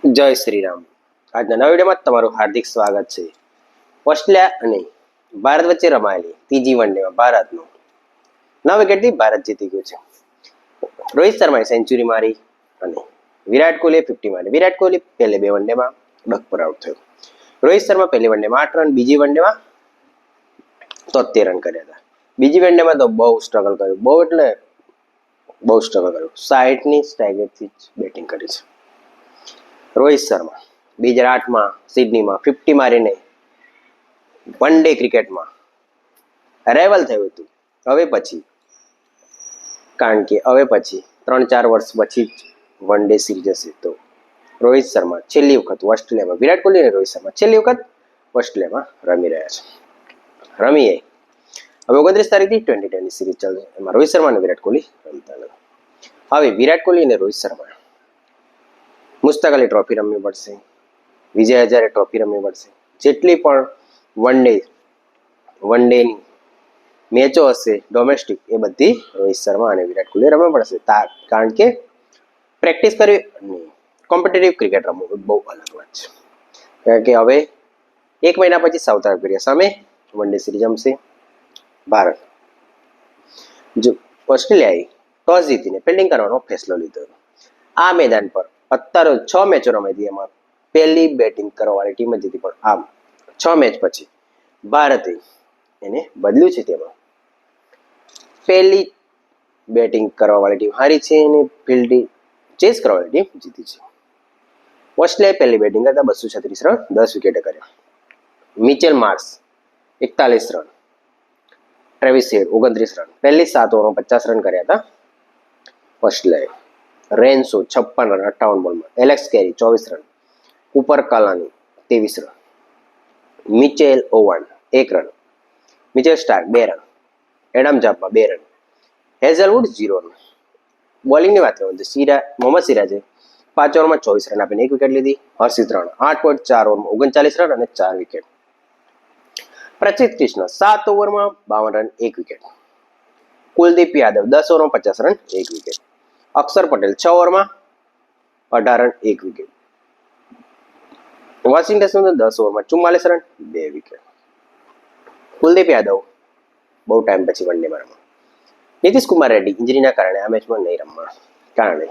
જય શ્રી રામ. આજના નવા વિડીયોમાં તમારું હાર્દિક સ્વાગત છે. ઓસ્ટ્રેલિયા અને ભારત વચ્ચે રમાયેલી ત્રીજી વનડેમાં ભારતનું 9 વિકેટથી ભારત જીતી ગયું છે. રોહિત શર્માએ સેન્ચુરી મારી અને વિરાટ કોહલીએ 50 મારી. વિરાટ કોહલી પહેલી બે વનડેમાં ડક પર આઉટ થયો. રોહિત શર્મા પહેલી વનડેમાં 8 રન, બીજી વનડેમાં 73 રન કર્યા હતા. બીજી વનડેમાં તો બહુ સ્ટ્રગલ કર્યું, બહુ સ્ટ્રગલ કર્યું. 60ની સ્ટ્રાઇક રેટથી બેટિંગ કરી છે. રોહિત શર્મા 2008માં સિડનીમાં 50 મારીને વન ડે ક્રિકેટમાં અરાઇવલ થયું હતું. કારણ કે હવે પછી 3-4 વર્ષ પછી જ વન ડે સિરીઝ હશે. તો રોહિત શર્મા છેલ્લી વખત ઓસ્ટ્રેલિયામાં, વિરાટ કોહલી અને રોહિત શર્મા છેલ્લી વખત ઓસ્ટ્રેલિયામાં રમી રહ્યા છે. રમીએ હવે 29 તારીખથી 2020 સિરીઝ ચાલશે. એમાં રોહિત શર્મા અને વિરાટ કોહલી રમતા નથી. હવે વિરાટ કોહલી અને રોહિત શર્મા મુશ્તાક અલી ટ્રોફી રમવી પડશે, વિજય હજારે ટ્રોફી રમવી પડશે. જેટલી પણ વન ડેની મેચો હશે ડોમેસ્ટિક, એ બધી રોહિત શર્મા અને વિરાટ કોહલી રમવી પડશે. કારણ કે પ્રેક્ટિસ કરવી અને કોમ્પિટિટિવ ક્રિકેટ રમવું બહુ અલગ વાત છે. કારણ કે હવે 1 મહિના પછી સાઉથ આફ્રિકા સામે વન ડે સિરીઝ રમશે ભારત. જો ઓસ્ટ્રેલિયાએ ટોસ જીતીને ફિલ્ડિંગ કરવાનો ફેસલો લીધો. આ મેદાન પર અત્યારે 6 મેચો રમાઈ હતી, એમાં પહેલી બેટિંગ કરવાવાળી ટીમ જ હતી. પણ આમ 6 મેચ પછી ભારતે એને બદલ્યું છે. તેમાં પહેલી બેટિંગ કરવાવાળી ટીમ હારી છે અને ફિલ્ડિંગ ચેસ કરવાવાળી ટીમ જીતી છે. ઓસ્ટ્રેલિયાએ પહેલી બેટિંગ કરતા 236 રન 10 વિકેટે કર્યા. મિચેલ માર્શ 41 રન, ટ્રેવિસ હેડ 29 રન. પહેલી 7 ઓવરમાં 50 રન કર્યા હતા ઓસ્ટ્રેલિયાએ. રેન્સો 56 રન 58 બોલમાં. એલેક્સ કેરી 24 રન, કુપર કાલાની 23 run, Mitchell Owen 1 run, Mitchell Starc 2 run, Adam Zampa 2 run, Hazlewood 0 run. બોલિંગની વાત કરીએ તો મોહમ્મદ સિરાજે 5 ઓવરમાં 24 રન આપીને 1 વિકેટ લીધી. હર્ષિત રાણા 8.4 ઓવરમાં 39 રન અને 4 વિકેટ. પ્રસિદ્ધ કૃષ્ણ 7 ઓવરમાં 52 રન 1 વિકેટ. કુલદીપ યાદવ 10 ઓવરમાં 50 રન 1 વિકેટ. અક્ષર પટેલ 6 ઓવરમાં 18 રન 1 વિકેટ. વોશિંગ્ટન સુંદર 10 ઓવરમાં 44 રન 2 વિકેટ. કુલદીપ યાદવ બહુ ટાઈમ પછી વન ડેમાં રમ્યા. નીતિશ કુમાર રેડ્ડી ઇન્જરીના કારણે આ મેચમાં નહીં રમવા કારણે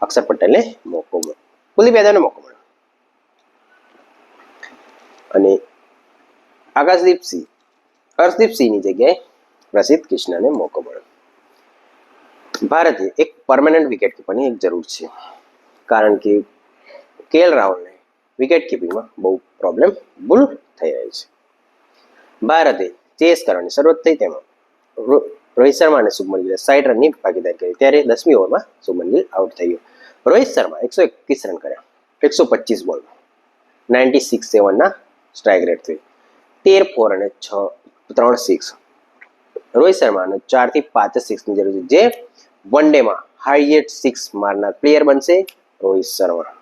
અક્ષર પટેલને મોકો મળ્યો, કુલદીપ યાદવને મોકો મળ્યો અને હર્ષદીપસિંહની જગ્યાએ પ્રસિદ્ધ કૃષ્ણને મોકો મળ્યો. ભારતે એક પરમેનન્ટ વિકેટ કીપરની એક જરૂર છે. કારણ કે કેએલ રાહુલને વિકેટ કીપિંગમાં બહુ ભૂલ થઈ રહી છે. ભારતે ચેસ કરવાની શરૂઆત થઈ, તેમાં રોહિત શર્મા અને શુભમન ગિલે 60 રનની ભાગીદારી કરી. ત્યારે 10મી ઓવરમાં શુભમન ગિલ આઉટ થઈ ગયો. રોહિત શર્મા 121 રન કર્યા 125 બોલમાં, 96.7ના સ્ટ્રાઇક રેટ થઈ, 13 4 અને 3 6. રોહિત શર્માને 4 થી 5 સિક્સની જરૂર છે. જે વન ડેમાં હાઈએસ્ટ સિક્સ મારનાર પ્લેયર બનશે રોહિત શર્મા.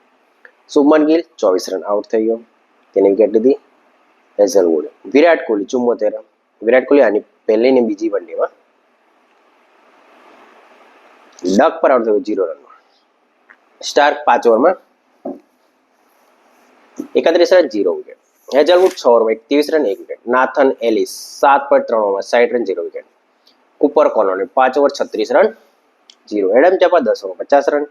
શુભમન ગિલ 24 રન આઉટ થઈ ગયો, તેને વિકેટ લીધી હેઝલવુડ. વિરાટ કોહલી 74 રન. વિરાટ કોહલી આની પહેલી ને બીજી વન ડેમાં ડક પર આઉટ થયો 0 રનમાં. સ્ટાર્ક 5 ઓવરમાં 31 રન 0 વિકેટ. હેઝલવુડ 6 ઓવરમાં 23 રન 1 વિકેટ. નાથન એલિસ 7.3 ઓવરમાં 60 રન 0 વિકેટ. કુપર કોલોને 5 over 36 run 0. Adam Zampa 10 over 50 run.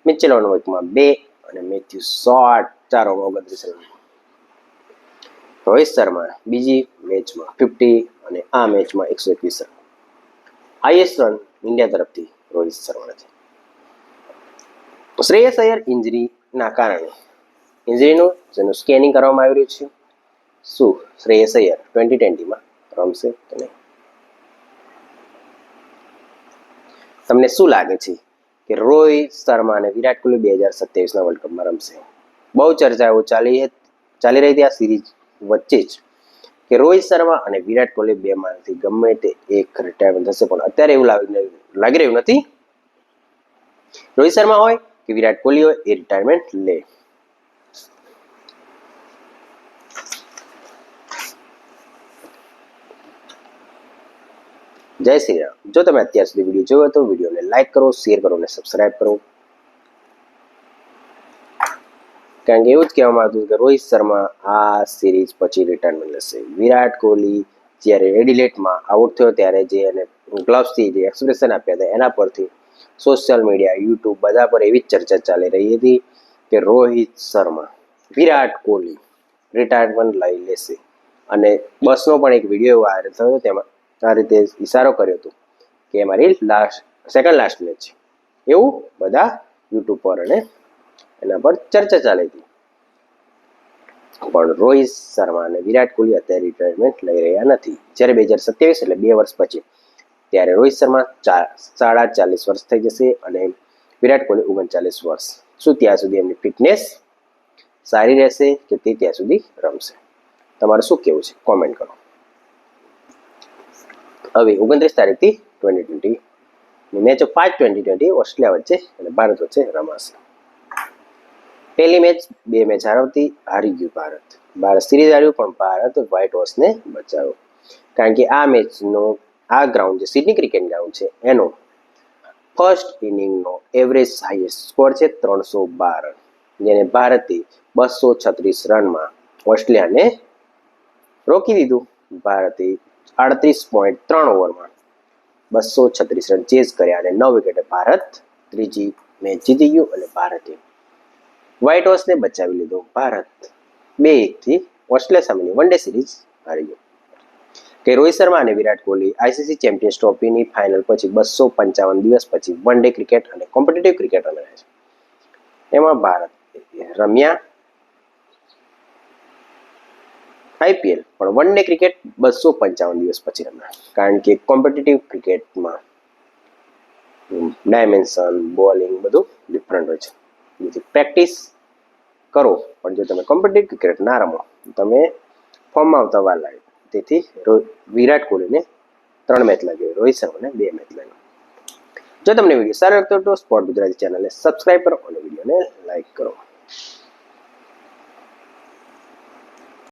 Mitchell ઓનવર્કમાં 2 અને Matthew Short 4 over 29 run. Rohit Sharma બીજી મેચમાં 50 અને આ મેચમાં 121 રન. હાઈએસ્ટ રન ઇન્ડિયા તરફથી રોહિત શર્મા છે. શ્રેયસ અય્યર ઇન્જરીના કારણે જેનું સ્કેનિંગ કરવામાં આવી રહ્યું છે. શું શ્રેયસ અય્યર 2020માં રમશે કે નહીં? તમને શું લાગે છે કે રોહિત શર્મા અને વિરાટ કોહલી 2027ના વર્લ્ડ કપમાં રમશે? બહુ ચર્ચાઓ ચાલી રહી હતી આ સિરીઝ વચ્ચે જ કે રોહિત શર્મા અને વિરાટ કોહલી બેમાંથી ગમે તે એક રિટાયરમેન્ટ થશે. પણ અત્યારે એવું લાગી રહ્યું નથી. રોહિત શર્મા હોય કે વિરાટ કોહલી હોય, એ રિટાયરમેન્ટ લે. જય શ્રી રામ. જો તમે અત્યાર સુધી વિડીયો જોયો તો વિડીયોને લાઈક કરો, શેર કરો અને સબસ્ક્રાઇબ કરો. કારણ કે એવું જ કહેવામાં આવતું કે રોહિત શર્મા આ સિરીઝ પછી રિટાયરમેન્ટ લેશે. વિરાટ કોહલી જ્યારે એડિલેટમાં આઉટ થયો ત્યારે જે એને ગ્લવ્સથી જે એક્સપ્રેશન આપ્યા હતા એના પરથી સોશિયલ મીડિયા, યુટ્યુબ બધા પર એવી જ ચર્ચા ચાલી રહી હતી કે રોહિત શર્મા, વિરાટ કોહલી રિટાયરમેન્ટ લઈ લેશે. અને બસનો પણ એક વિડીયો વાયરલ થયો, તેમાં આ રીતે ઇશારો કર્યો હતો કે મારી સેકન્ડ લાસ્ટ મેચ છે, એવું બધા યુટ્યુબ પર અને એના પર ચર્ચા ચાલી હતી. પણ રોહિત શર્મા અને વિરાટ કોહલી અત્યારે રિટાયરમેન્ટ લઈ રહ્યા નથી. જ્યારે 2027 એટલે 2 વર્ષ પછી ત્યારે રોહિત શર્મા 40 વર્ષ થઈ જશે અને વિરાટ કોહલી 39 વર્ષ. શું ત્યાં સુધી એમની ફિટનેસ સારી રહેશે કે તે ત્યાં સુધી રમશે? તમારે શું કહેવું છે? કોમેન્ટ કરો. હવે 29 તારીખથી 2020 મેચો 5 2020 ઓસ્ટ્રેલિયા વચ્ચે અને ભારત વચ્ચે રમાશે. પહેલી મેચ 2 મેચ હારી ગયું ભારત સિરીઝ હાર્યું, પણ ભારત વ્હાઇટ હોર્સને બચાવ્યો. કારણ કે આ મેચનો આ ગ્રાઉન્ડ જે સિડની ક્રિકેટ ગ્રાઉન્ડ છે એનો ફર્સ્ટ ઇનિંગનો એવરેજ હાઈએસ્ટ સ્કોર છે 312 રન, જેને ભારતે 236 રનમાં ઓસ્ટ્રેલિયાને રોકી દીધું. ભારતે 38.3 ઓવરમાં 236 રન ચેઝ કર્યા અને 9 વિકેટે ભારત ત્રીજી મેચ જીતી ગયું અને ભારતે વ્હાઇટ હોર્સને બચાવી લીધો. ભારત 2-1થી ઓસ્ટ્રેલિયા સામેની વન ડે સિરીઝ હારી ગયો. કે રોહિત શર્મા અને Virat Kohli ICC champions ટ્રોફીની final પછી 255 દિવસ પછી વન ડે ક્રિકેટ અને કોમ્પિટિટિવ ક્રિકેટ રમ્યા છે. એમાં ભારત રમ્યા આઈપીએલ, પણ વન ડે ક્રિકેટ 255 દિવસ પછી રમ્યા. કારણ કે કોમ્પિટિટિવ ક્રિકેટમાં ડાયમેન્શન, બોલિંગ બધું ડિફરન્ટ હોય છે. બીજી પ્રેક્ટિસ કરો, પણ જો તમે કોમ્પિટિટિવ ક્રિકેટ ના રમો તમે ફોર્મમાં આવતા વાર લાગે. તેથી વિરાટ કોહલીને 3 મેચ લાગી, રોહિત શર્માને 2 મેચ લાગી. જો તમને વિડીયો સારો લાગતો તો સ્પોર્ટ ગુજરાતી ચેનલને સબસ્ક્રાઈબ કરો અને વિડીયોને લાઈક કરો.